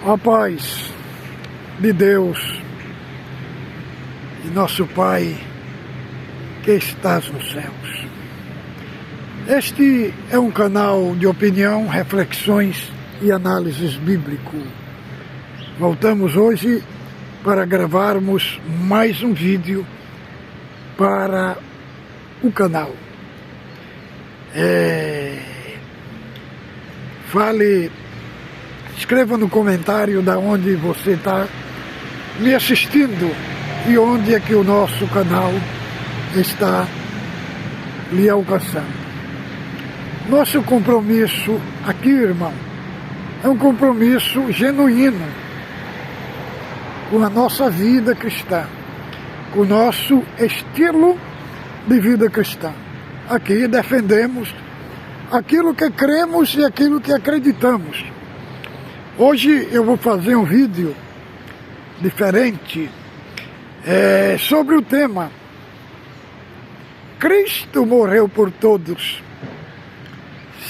A paz de Deus e nosso Pai que estás nos céus. Este é um canal de opinião, reflexões e análises bíblico. Voltamos hoje para gravarmos mais um vídeo para o canal. Escreva no comentário da onde você está me assistindo e onde é que o nosso canal está lhe alcançando. Nosso compromisso aqui, irmão, é um compromisso genuíno com a nossa vida cristã, com o nosso estilo de vida cristã. Aqui defendemos aquilo que cremos e aquilo que acreditamos. Hoje eu vou fazer um vídeo diferente sobre o tema Cristo morreu por todos,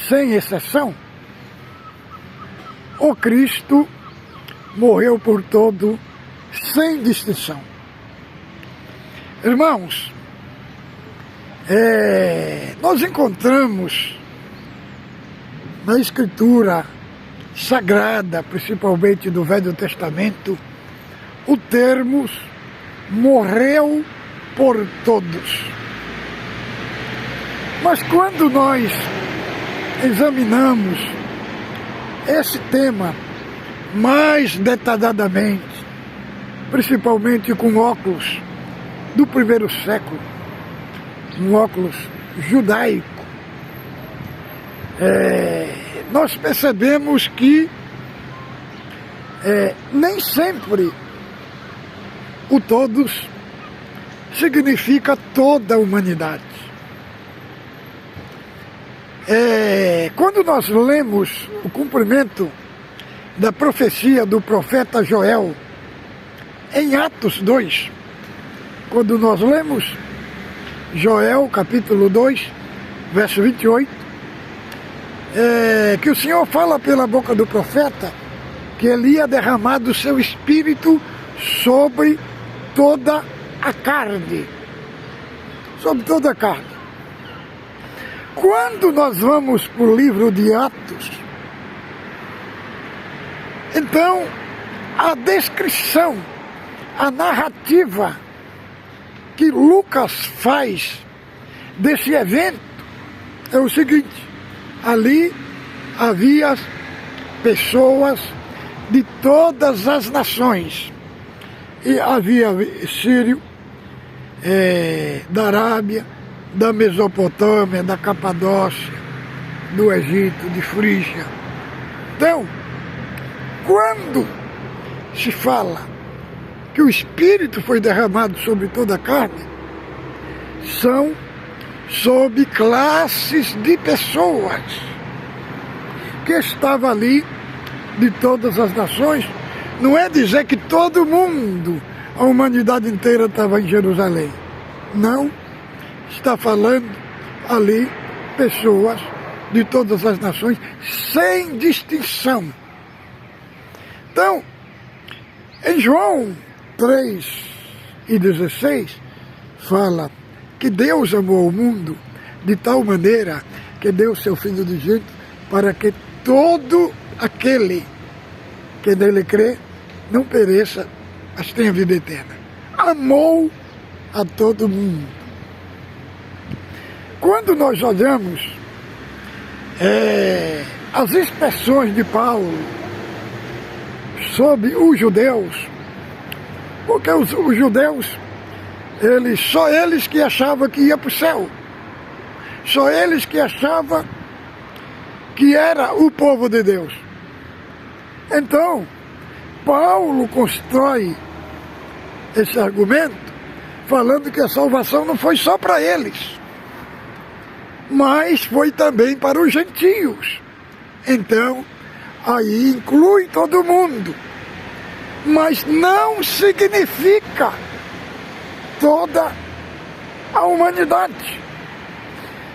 sem exceção? Ou Cristo morreu por todos, sem distinção? Irmãos, nós encontramos na Escritura Sagrada, principalmente do Velho Testamento, o termo morreu por todos. Mas quando nós examinamos esse tema mais detalhadamente, principalmente com óculos do primeiro século, um óculos judaico, nós percebemos que nem sempre o todos significa toda a humanidade. Quando nós lemos o cumprimento da profecia do profeta Joel em Atos 2, quando nós lemos Joel capítulo 2, verso 28, que o Senhor fala pela boca do profeta que ele ia derramar do seu espírito sobre toda a carne. Sobre toda a carne. Quando nós vamos para o livro de Atos, então a descrição, a narrativa que Lucas faz desse evento é o seguinte: ali havia pessoas de todas as nações. E havia sírio, da Arábia, da Mesopotâmia, da Capadócia, do Egito, de Frígia. Então, quando se fala que o Espírito foi derramado sobre toda a carne, são sobre classes de pessoas que estavam ali de todas as nações. Não é dizer que todo mundo, a humanidade inteira estava em Jerusalém. Não, está falando ali pessoas de todas as nações, sem distinção. Então, em João 3:16, fala que Deus amou o mundo de tal maneira que deu seu Filho de jeito para que todo aquele que nele crê não pereça, mas tenha vida eterna. Amou a todo mundo. Quando nós olhamos as expressões de Paulo sobre os judeus, porque os judeus, só eles que achavam que ia para o céu, só eles que achavam que era o povo de Deus. Então, Paulo constrói esse argumento falando que a salvação não foi só para eles, mas foi também para os gentios. Então, aí inclui todo mundo, mas não significa toda a humanidade.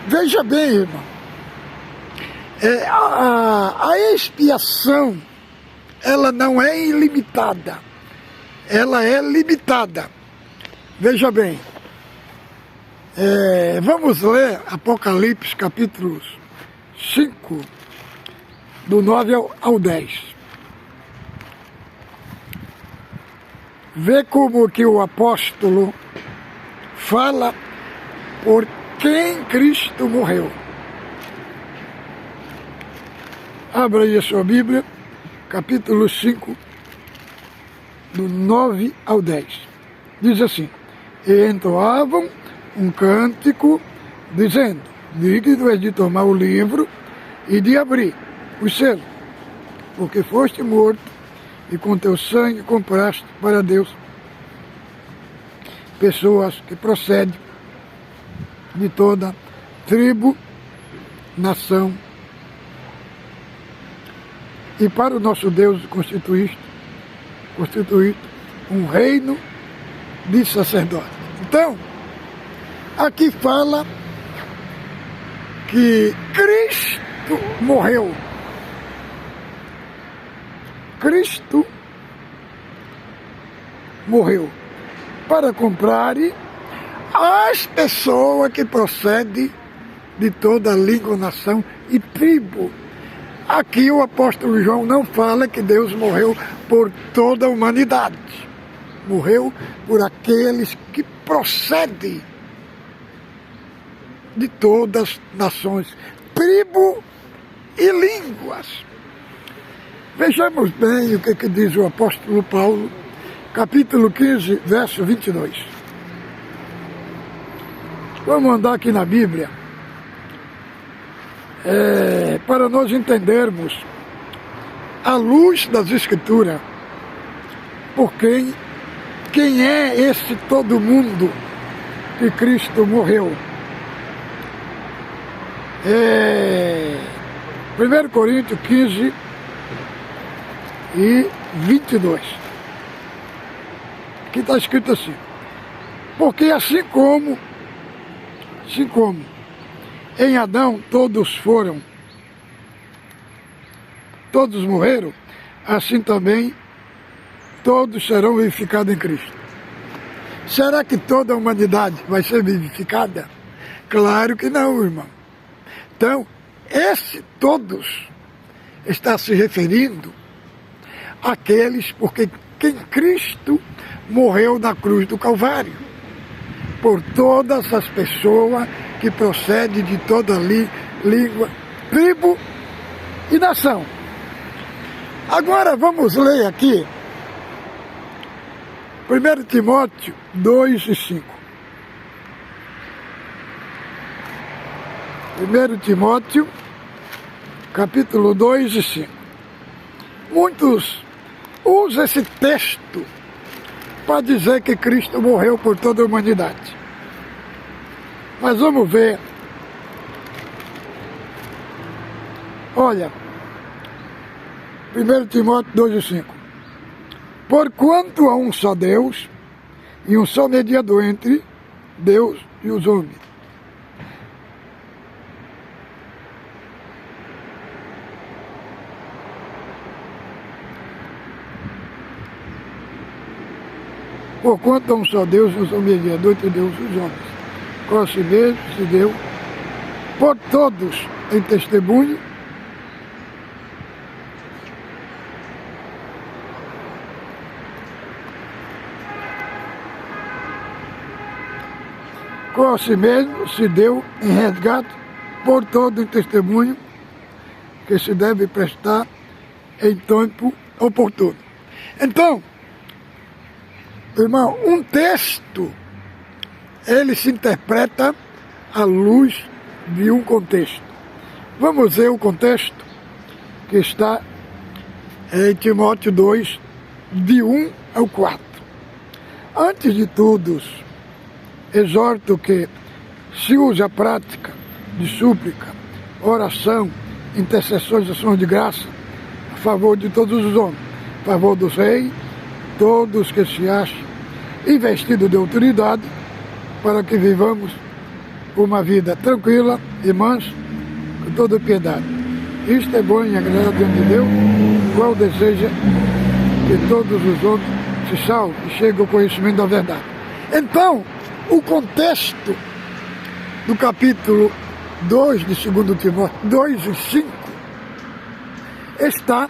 Veja bem, irmão, a expiação ela não é ilimitada, ela é limitada. Veja bem, vamos ler Apocalipse capítulo 5, do 9 ao 10. Vê como que o apóstolo fala por quem Cristo morreu. Abra aí a sua Bíblia, capítulo 5, do 9 ao 10. Diz assim: E entoavam um cântico, dizendo: Digno és de tomar o livro e de abrir os selos, porque foste morto, e com teu sangue compraste para Deus pessoas que procedem de toda tribo, nação, e para o nosso Deus constituíste um reino de sacerdotes. Então, aqui fala que Cristo morreu. Cristo morreu para comprar as pessoas que procedem de toda língua, nação e tribo. Aqui o apóstolo João não fala que Deus morreu por toda a humanidade. Morreu por aqueles que procedem de todas as nações, tribo e línguas. Vejamos bem o que diz o apóstolo Paulo, capítulo 15, verso 22. Vamos andar aqui na Bíblia, para nós entendermos, à luz das Escrituras, por quem é esse todo mundo que Cristo morreu. 1 Coríntios 15 e 22. Aqui está escrito assim: porque assim como em Adão todos morreram, assim também todos serão vivificados em Cristo. Será que toda a humanidade vai ser vivificada? Claro que não, irmão. Então, esse todos está se referindo àqueles porque quem Cristo morreu na cruz do Calvário, por todas as pessoas que procedem de toda língua, tribo e nação. Agora vamos ler aqui 1 Timóteo 2 e 5. 1 Timóteo, capítulo 2 e 5. Muitos usam esse texto para dizer que Cristo morreu por toda a humanidade. Mas vamos ver. Olha, 1 Timóteo 2 e 5. Porquanto há um só Deus e um só mediador entre Deus e os homens. Porquanto há um só Deus e um só mediador entre Deus e os homens, com a si mesmo se deu por todos em testemunho, com a si mesmo se deu em resgate por todo em testemunho que se deve prestar em tempo oportuno. Então, irmão, um texto, ele se interpreta à luz de um contexto. Vamos ver o contexto que está em Timóteo 2, de 1 ao 4. Antes de tudo, exorto que se use a prática de súplica, oração, intercessões e ações de graça a favor de todos os homens, a favor dos reis, todos que se acham investidos de autoridade, para que vivamos uma vida tranquila e mansa, com toda piedade. Isto é bom e agradável diante de Deus, qual deseja que todos os homens se salvem e cheguem ao conhecimento da verdade. Então, o contexto do capítulo 2 de 2 Timóteo, 2 e 5, está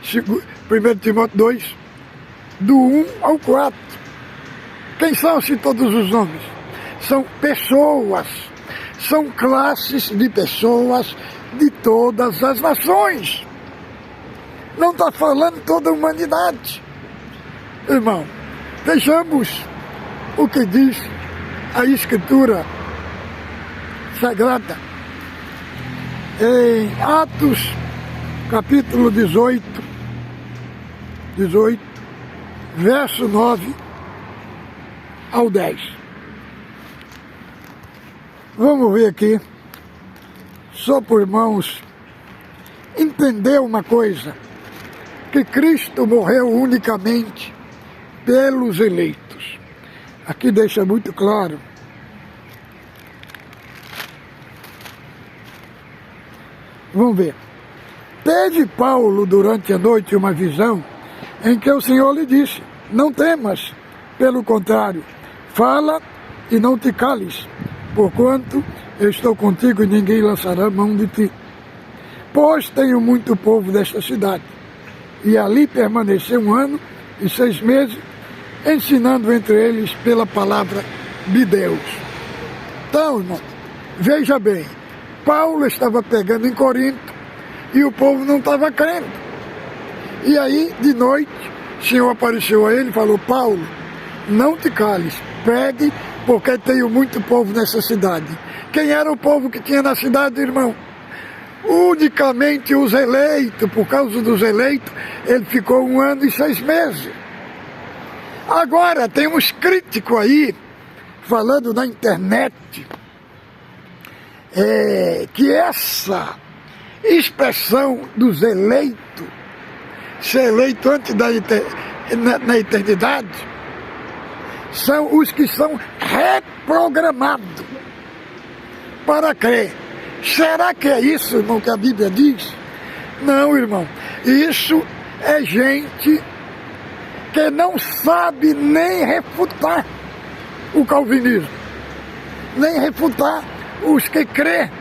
1 Timóteo 2, do 1 ao 4. Quem são-se todos os homens? São pessoas, são classes de pessoas de todas as nações. Não está falando toda a humanidade. Irmão, vejamos o que diz a Escritura Sagrada em Atos, capítulo 18, verso 9 ao 10. Vamos ver aqui, só por irmãos entender uma coisa, que Cristo morreu unicamente pelos eleitos. Aqui deixa muito claro. Vamos ver. Teve Paulo durante a noite uma visão em que o Senhor lhe disse: não temas, pelo contrário, fala e não te cales, porquanto eu estou contigo e ninguém lançará mão de ti. Pois tenho muito povo desta cidade. E ali permaneceu 1 ano e 6 meses, ensinando entre eles pela palavra de Deus. Então, irmão, veja bem, Paulo estava pegando em Corinto e o povo não estava crendo. E aí, de noite, o Senhor apareceu a ele e falou: Paulo, não te cales, pregue, porque tenho muito povo nessa cidade. Quem era o povo que tinha na cidade, irmão? Unicamente os eleitos. Por causa dos eleitos, ele ficou 1 ano e 6 meses. Agora, tem uns críticos aí, falando na internet, que essa expressão dos eleitos, ser eleito antes na eternidade, são os que são reprogramados para crer. Será que é isso, irmão, que a Bíblia diz? Não, irmão. Isso é gente que não sabe nem refutar o calvinismo, nem refutar os que crê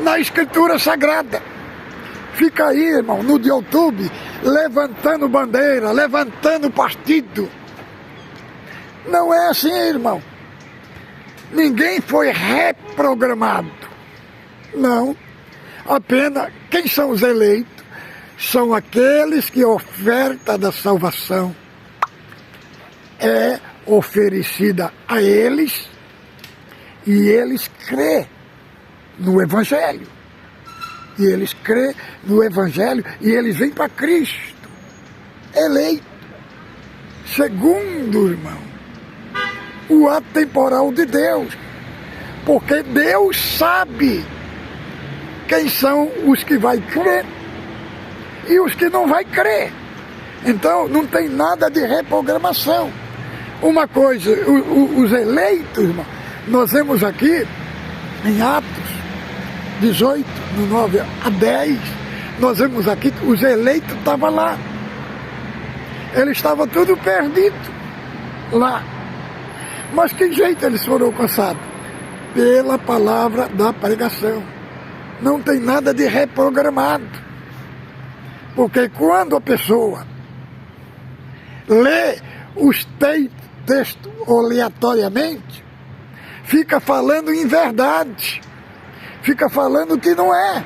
na Escritura Sagrada. Fica aí, irmão, no YouTube, levantando bandeira, levantando partido. Não é assim, irmão. Ninguém foi reprogramado. Não. Apenas quem são os eleitos são aqueles que a oferta da salvação é oferecida a eles e eles crê no Evangelho. E eles crê no Evangelho e eles vêm para Cristo. Eleito. Segundo, irmão, o ato temporal de Deus. Porque Deus sabe quem são os que vai crer e os que não vai crer. Então não tem nada de reprogramação. Uma coisa, os eleitos, irmão, nós vemos aqui em Atos 18, no 9 a 10, nós vemos aqui que os eleitos estavam lá. Eles estavam tudo perdido lá. Mas que jeito eles foram alcançados? Pela palavra da pregação. Não tem nada de reprogramado. Porque quando a pessoa lê os textos aleatoriamente, fica falando em verdade. Fica falando que não é.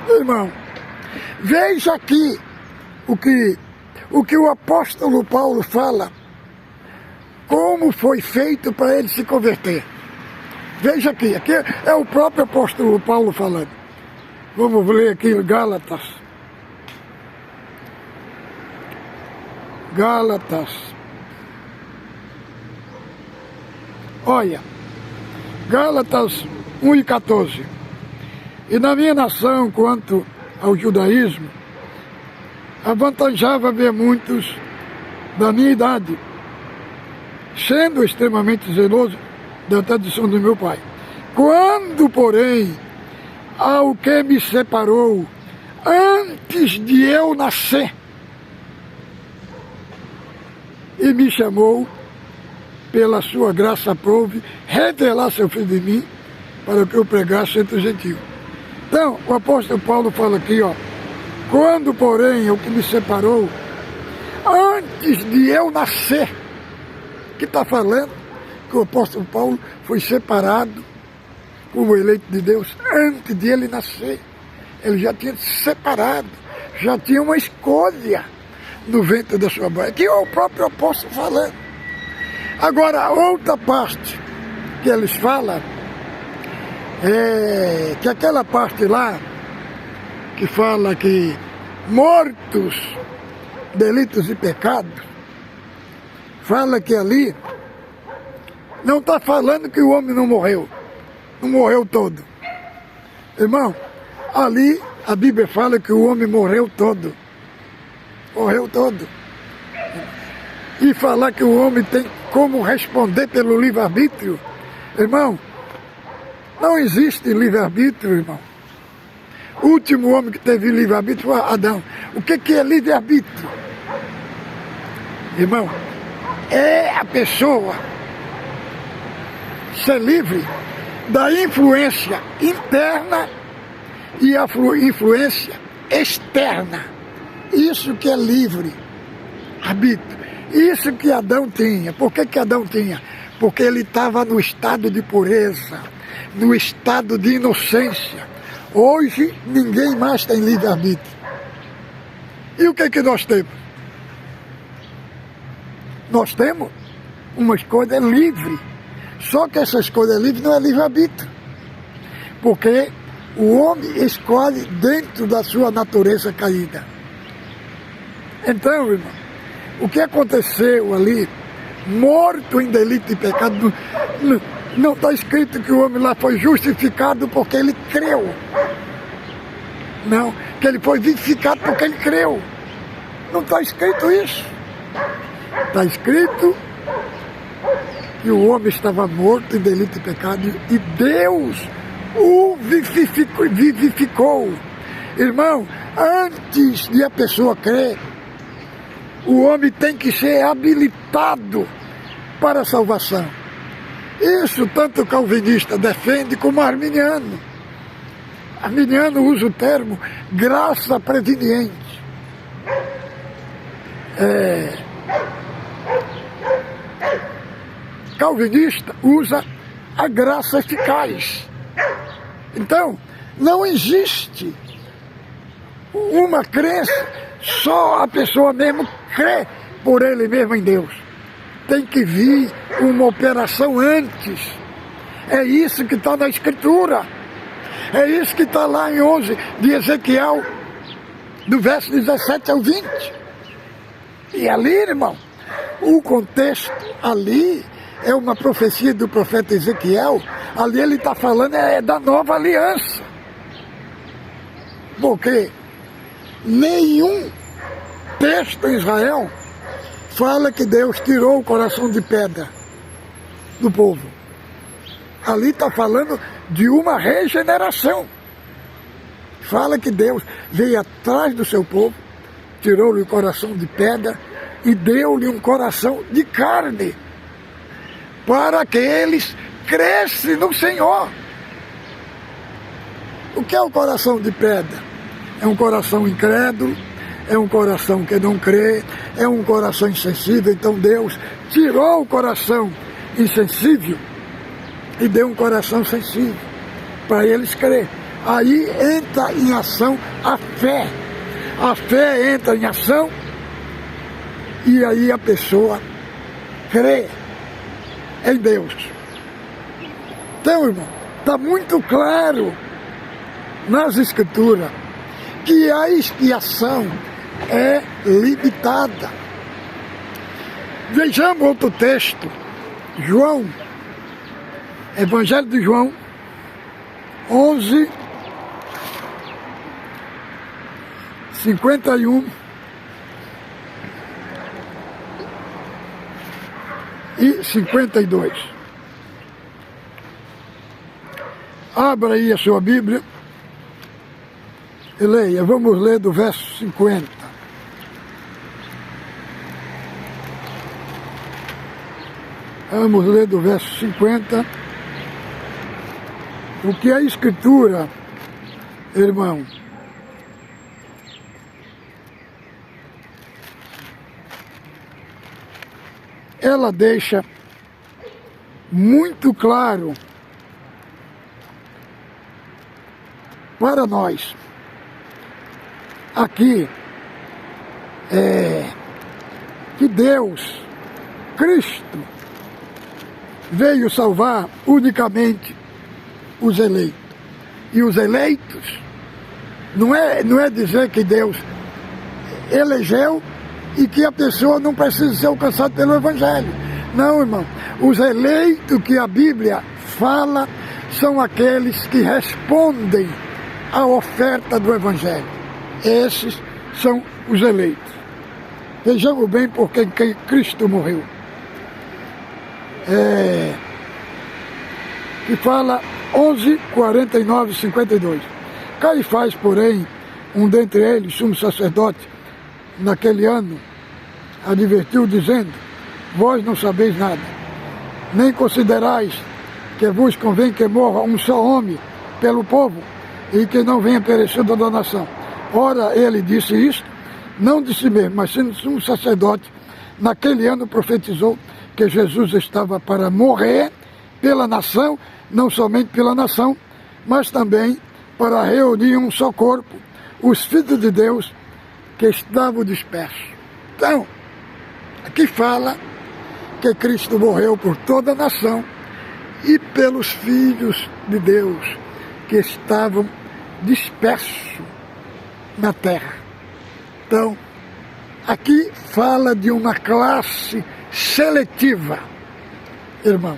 Irmão, veja aqui o que o apóstolo Paulo fala, como foi feito para ele se converter. Veja aqui é o próprio apóstolo Paulo falando. Vamos ler aqui Gálatas. Olha, Gálatas 1:14. E na minha nação, quanto ao judaísmo, avantajava ver muitos da minha idade, sendo extremamente zeloso da tradição do meu pai. Quando, porém, ao que me separou antes de eu nascer e me chamou, pela sua graça aprove, revelar seu filho de mim, para que eu pregasse entre os gentios. Então, o apóstolo Paulo fala aqui, ó, quando, porém, o que me separou, antes de eu nascer, que está falando que o apóstolo Paulo foi separado como eleito de Deus antes de ele nascer. Ele já tinha se separado, já tinha uma escolha no ventre da sua mãe. Aqui é o próprio apóstolo falando. Agora, a outra parte que eles falam é que aquela parte lá que fala que mortos, delitos e pecados, fala que ali não está falando que o homem não morreu todo. Irmão, ali a Bíblia fala que o homem morreu todo. E falar que o homem tem como responder pelo livre-arbítrio, irmão, não existe livre-arbítrio, irmão. O último homem que teve livre-arbítrio foi Adão. O que é livre-arbítrio? Irmão, é a pessoa ser livre da influência interna e a influência externa. Isso que é livre-arbítrio. Isso que Adão tinha. Por que Adão tinha? Porque ele estava no estado de pureza, no estado de inocência. Hoje ninguém mais tem livre-arbítrio. E o que nós temos? Nós temos uma escolha livre. Só que essa escolha livre não é livre-arbítrio. Porque o homem escolhe dentro da sua natureza caída. Então, irmão, o que aconteceu ali, morto em delito e pecado, não está escrito que o homem lá foi justificado porque ele creu. Não, que ele foi vivificado porque ele creu. Não está escrito isso. Está escrito que o homem estava morto em delito e pecado e Deus o vivificou. Irmão, antes de a pessoa crer, o homem tem que ser habilitado para a salvação. Isso tanto o calvinista defende como o arminiano. Arminiano usa o termo graça preveniente. Calvinista usa a graça eficaz. Então, não existe uma crença, só a pessoa mesmo crê por ele mesmo em Deus. Tem que vir uma operação antes. É isso que está na Escritura. É isso que está lá em 11 de Ezequiel, do verso 17 ao 20. E ali, irmão, o contexto ali é uma profecia do profeta Ezequiel. Ali ele está falando da nova aliança. Porque nenhum texto em Israel fala que Deus tirou o coração de pedra do povo. Ali está falando de uma regeneração. Fala que Deus veio atrás do seu povo, tirou-lhe o coração de pedra e deu-lhe um coração de carne, para que eles crescem no Senhor. O que é o coração de pedra? É um coração incrédulo, é um coração que não crê, é um coração insensível. Então Deus tirou o coração insensível e deu um coração sensível para eles crer. Aí entra em ação a fé. A fé entra em ação e aí a pessoa crê em Deus. Então, irmão, está muito claro nas Escrituras que a expiação é limitada. Vejamos outro texto, João, Evangelho de João, 11, 51 e 52. Abra aí a sua Bíblia Leia, vamos ler do verso 50. Vamos ler do verso 50. O que a Escritura, irmão, ela deixa muito claro para nós. Aqui que Deus, Cristo, veio salvar unicamente os eleitos. E os eleitos não é dizer que Deus elegeu e que a pessoa não precisa ser alcançada pelo Evangelho. Não, irmão. Os eleitos que a Bíblia fala são aqueles que respondem à oferta do Evangelho. Esses são os eleitos. Vejamos bem por quem Cristo morreu. Que fala 11, 49, 52. Caifás, porém, um dentre eles, sumo sacerdote, naquele ano, advertiu, dizendo: vós não sabeis nada, nem considerais que vos convém que morra um só homem pelo povo, e que não venha perecer da nação. Ora, ele disse isto, não de si mesmo, mas sendo sumo sacerdote, naquele ano profetizou que Jesus estava para morrer pela nação, não somente pela nação, mas também para reunir um só corpo, os filhos de Deus que estavam dispersos. Então, aqui fala que Cristo morreu por toda a nação e pelos filhos de Deus que estavam dispersos na terra. Então, aqui fala de uma classe seletiva, irmão,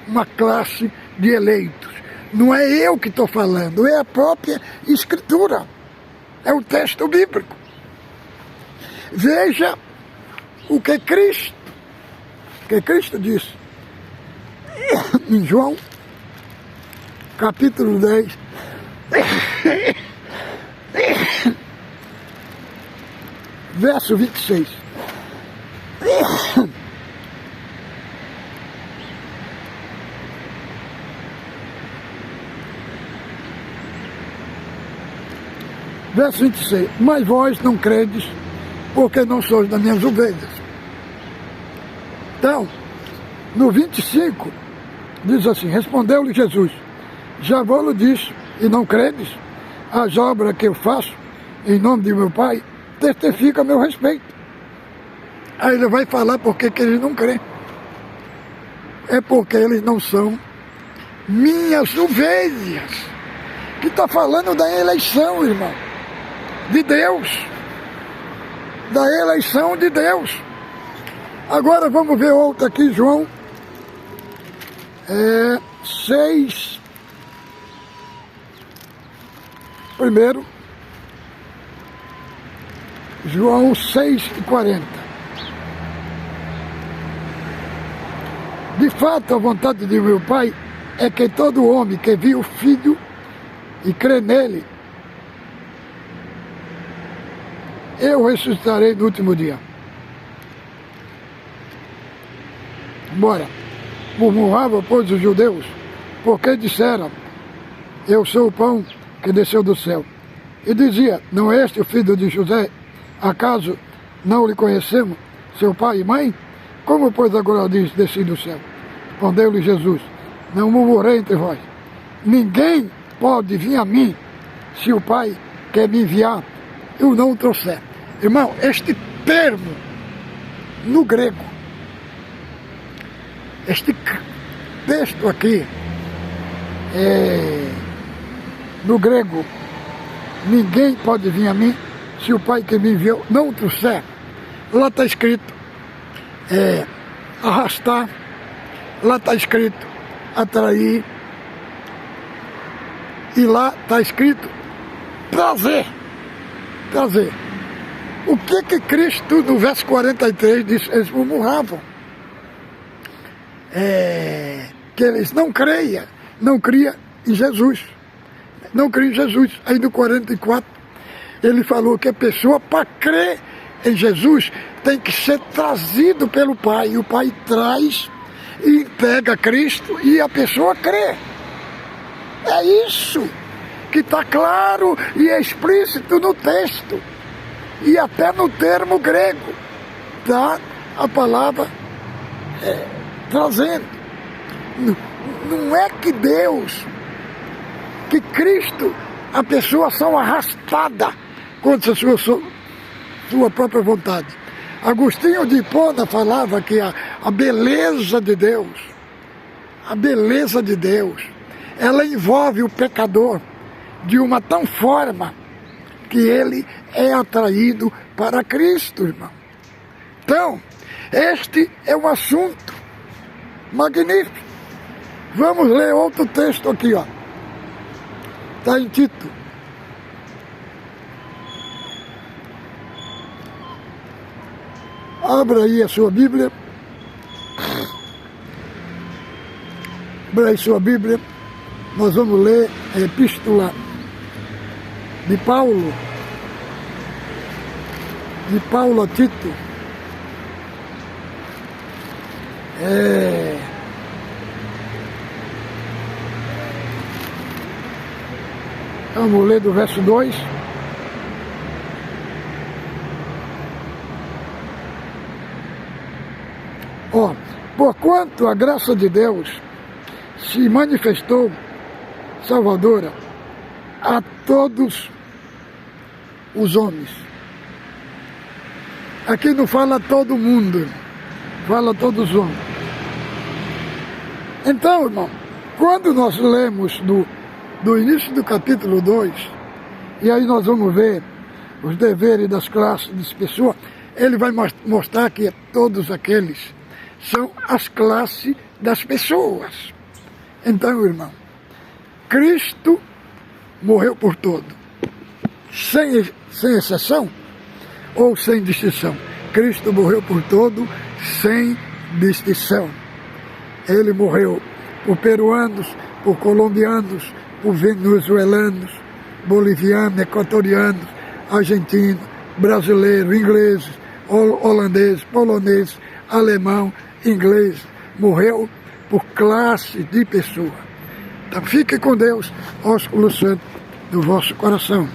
uma classe de eleitos. Não é eu que estou falando, é a própria Escritura, é o texto bíblico. Veja o que Cristo disse em João, capítulo 10, verso 26. Verso 26. Mas vós não credes, porque não sois das minhas ovelhas. Então, no 25, diz assim: respondeu-lhe Jesus: já vou-lo disse, e não credes? As obras que eu faço em nome de meu Pai testifica a meu respeito. Aí ele vai falar porque que eles não creem. É porque eles não são minhas ovelhas. Que está falando da eleição, irmão, de Deus. Da eleição de Deus. Agora vamos ver outra aqui, João 6. Primeiro, João 6:40. De fato, a vontade de meu Pai é que todo homem que viu o Filho e crê nele, eu ressuscitarei no último dia. Embora murmurava, pois, os judeus, porque disseram: eu sou o pão que desceu do céu. E dizia: não é este o filho de José? Acaso não lhe conhecemos, seu pai e mãe? Como, pois, agora diz: desci do céu? Respondeu-lhe Jesus: não murmurei entre vós. Ninguém pode vir a mim, se o Pai quer me enviar, eu não o trouxer. Irmão, este termo, no grego, este texto aqui, no grego, ninguém pode vir a mim, se o Pai que me enviou não o trouxer. Lá está escrito arrastar, lá está escrito atrair, e lá está escrito trazer. Trazer. O que Cristo, no verso 43, disse? Eles murmuravam. Que eles não criam em Jesus. Não criam em Jesus. Aí no 44, Ele falou que a pessoa, para crer em Jesus, tem que ser trazido pelo Pai. E o Pai traz e entrega a Cristo e a pessoa crê. É isso que está claro e explícito no texto. E até no termo grego está a palavra trazendo. Não é que Deus, que Cristo, a pessoa são arrastada contra a sua própria vontade. Agostinho de Hipona falava que a beleza de Deus, ela envolve o pecador de uma tal forma que ele é atraído para Cristo, irmão. Então, este é um assunto magnífico. Vamos ler outro texto aqui, ó. Está em Tito. Abra aí a sua Bíblia. Abra aí sua Bíblia. Nós vamos ler a epístola de Paulo a Tito. Vamos ler do verso 2. Porquanto a graça de Deus se manifestou salvadora a todos os homens. Aqui não fala todo mundo, fala todos os homens. Então, irmão, quando nós lemos do início do capítulo 2, e aí nós vamos ver os deveres das classes das pessoas, ele vai mostrar que todos aqueles são as classes das pessoas. Então, irmão, Cristo morreu por todo, sem exceção ou sem distinção. Cristo morreu por todo, sem distinção. Ele morreu por peruanos, por colombianos, por venezuelanos, bolivianos, equatorianos, argentinos, brasileiros, ingleses, holandeses, poloneses, alemão, inglês. Morreu por classe de pessoa. Então fique com Deus, ósculo santo do vosso coração.